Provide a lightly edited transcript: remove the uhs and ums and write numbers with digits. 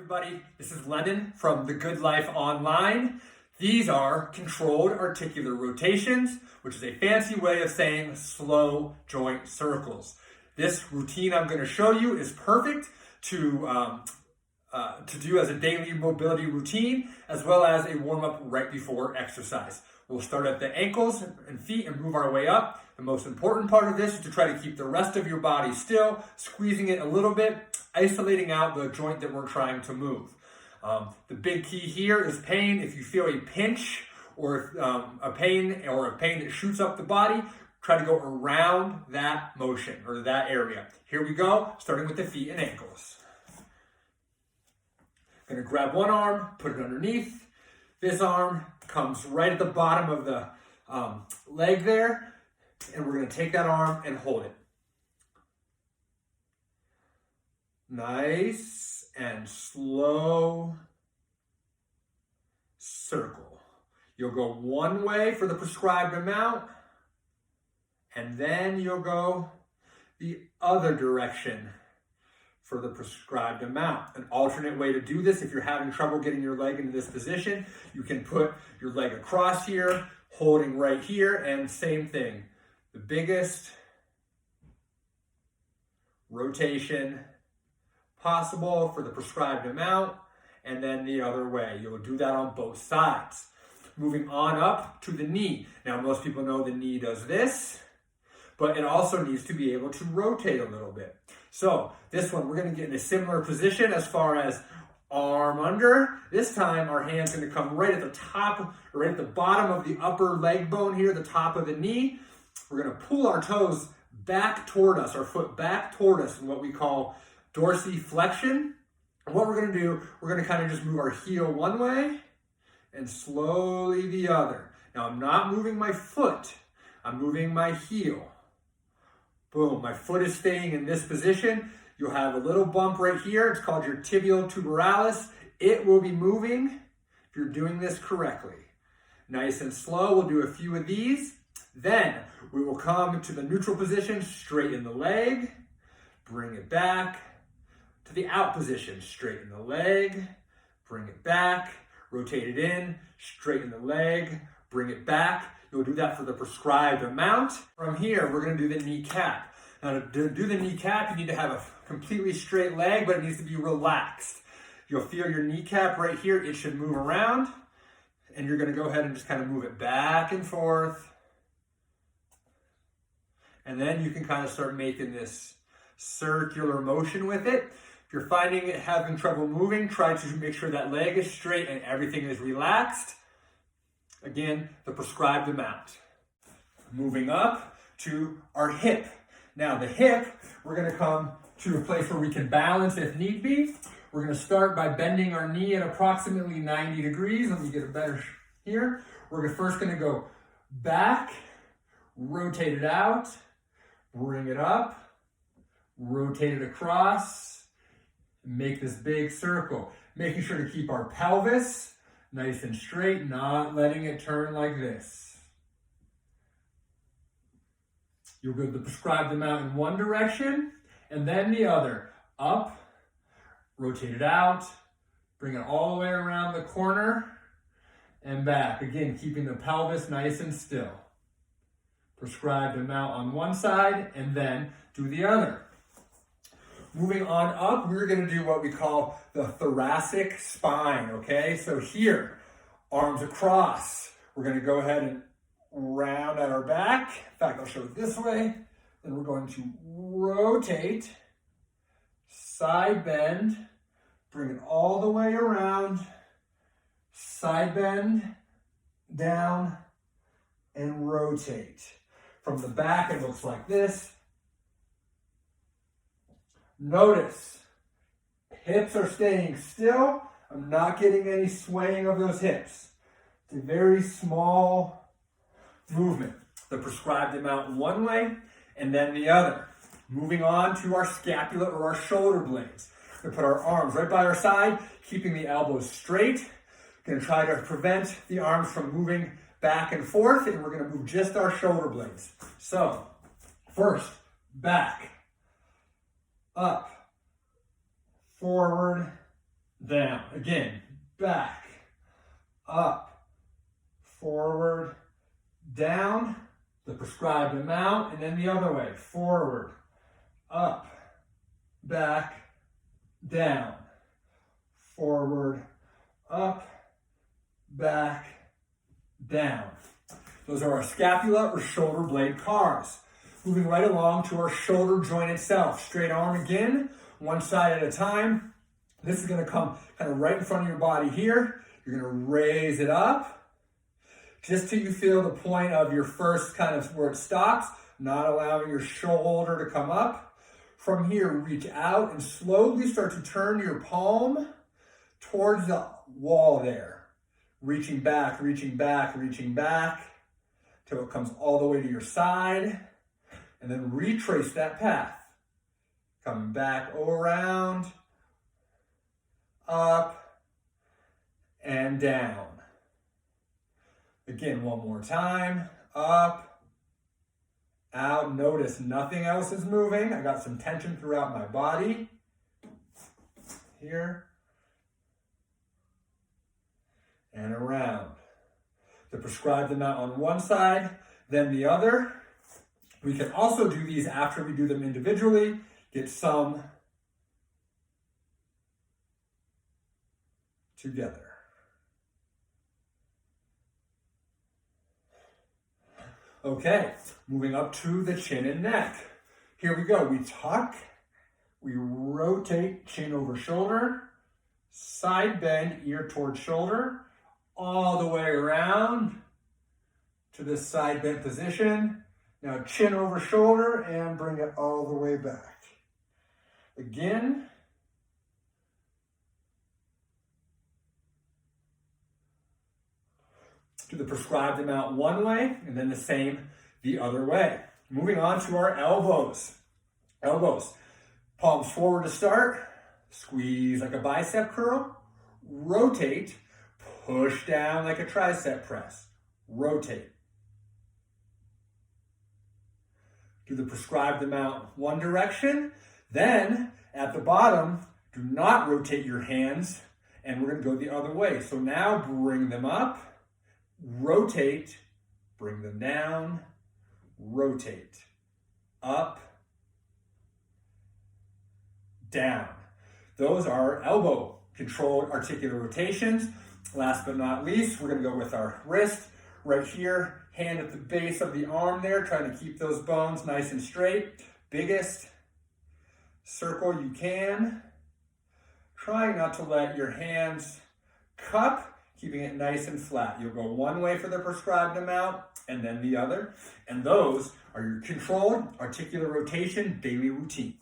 everybody, this is Lennon from The Good Life Online. These are controlled articular rotations, which is a fancy way of saying slow joint circles. This routine I'm going to show you is perfect to do as a daily mobility routine, as well as a warm-up right before exercise. We'll start at the ankles and feet and move our way up. The most important part of this is to try to keep the rest of your body still, squeezing it a little bit, isolating out the joint that we're trying to move. The big key here is pain. If you feel a pinch or a pain that shoots up the body, try to go around that motion or that area. Here we go, starting with the feet and ankles. Gonna grab one arm, put it underneath. This arm comes right at the bottom of the leg there, and we're gonna take that arm and hold it. Nice and slow circle. You'll go one way for the prescribed amount, and then you'll go the other direction for the prescribed amount. An alternate way to do this, if you're having trouble getting your leg into this position, you can put your leg across here, holding right here, and same thing. The biggest rotation possible for the prescribed amount, and then the other way. You'll do that on both sides. Moving on up to the knee. Now, most people know the knee does this, but it also needs to be able to rotate a little bit. So this one, we're gonna get in a similar position as far as arm under. This time, our hand's gonna come right at the top, or right at the bottom of the upper leg bone here, the top of the knee. We're gonna pull our toes back toward us, our foot back toward us in what we call dorsiflexion. And what we're gonna do, we're gonna kind of just move our heel one way and slowly the other. Now I'm not moving my foot, I'm moving my heel. Boom, my foot is staying in this position. You'll have a little bump right here. It's called your tibial tuberculis. It will be moving if you're doing this correctly. Nice and slow, we'll do a few of these. Then we will come to the neutral position, straighten the leg, bring it back to the out position, straighten the leg, bring it back, rotate it in, straighten the leg, bring it back. You'll do that for the prescribed amount. From here, we're gonna do the kneecap. Now to do the kneecap, you need to have a completely straight leg, but it needs to be relaxed. You'll feel your kneecap right here. It should move around, and you're gonna go ahead and just kind of move it back and forth. And then you can kind of start making this circular motion with it. If you're finding it having trouble moving, try to make sure that leg is straight and everything is relaxed. Again, the prescribed amount. Moving up to our hip. Now the hip, we're gonna come to a place where we can balance if need be. We're gonna start by bending our knee at approximately 90 degrees. Let me get a better here. We're first gonna go back, rotate it out, bring it up, rotate it across, make this big circle. Making sure to keep our pelvis nice and straight, not letting it turn like this. You'll go the prescribed amount in one direction and then the other. Up, rotate it out, bring it all the way around the corner and back. Again, keeping the pelvis nice and still. Prescribed amount on one side and then do the other. Moving on up, we're gonna do what we call the thoracic spine, okay? So here, arms across. We're gonna go ahead and round at our back. In fact, I'll show it this way. Then we're going to rotate, side bend, bring it all the way around, side bend, down, and rotate. From the back, it looks like this. Notice, hips are staying still. I'm not getting any swaying of those hips. It's a very small movement. The prescribed amount one way and then the other. Moving on to our scapula or our shoulder blades. We're gonna put our arms right by our side, keeping the elbows straight. Gonna try to prevent the arms from moving back and forth, and we're gonna move just our shoulder blades. So, first, back, up, forward, down. Again, back, up, forward, down, the prescribed amount, and then the other way, forward, up, back, down, forward, up, back, down. Those are our scapula or shoulder blade cars. Moving right along to our shoulder joint itself. Straight arm again, one side at a time. This is going to come kind of right in front of your body here. You're going to raise it up just till you feel the point of your first kind of where it stops, not allowing your shoulder to come up. From here, reach out and slowly start to turn your palm towards the wall there. Reaching back, reaching back, reaching back till it comes all the way to your side. And then retrace that path. Coming back around, up, and down. Again, one more time. Up, out. Notice nothing else is moving. I got some tension throughout my body. Here. And around. The prescribed amount on one side, then the other. We can also do these after we do them individually. Get some together. Okay, moving up to the chin and neck. Here we go. We tuck, we rotate chin over shoulder, side bend, ear towards shoulder, all the way around to this side bend position. Now chin over shoulder and bring it all the way back. Again. Do the prescribed amount one way and then the same the other way. Moving on to our elbows. Elbows. Palms forward to start. Squeeze like a bicep curl. Rotate. Push down like a tricep press. Rotate. Do the prescribed amount one direction. Then at the bottom, do not rotate your hands, and we're going to go the other way. So now bring them up, rotate, bring them down, rotate, up, down. Those are elbow controlled articular rotations. Last but not least, we're going to go with our wrist right here. Hand at the base of the arm there, trying to keep those bones nice and straight. Biggest circle you can. Trying not to let your hands cup, keeping it nice and flat. You'll go one way for the prescribed amount and then the other. And those are your controlled articular rotation daily routine.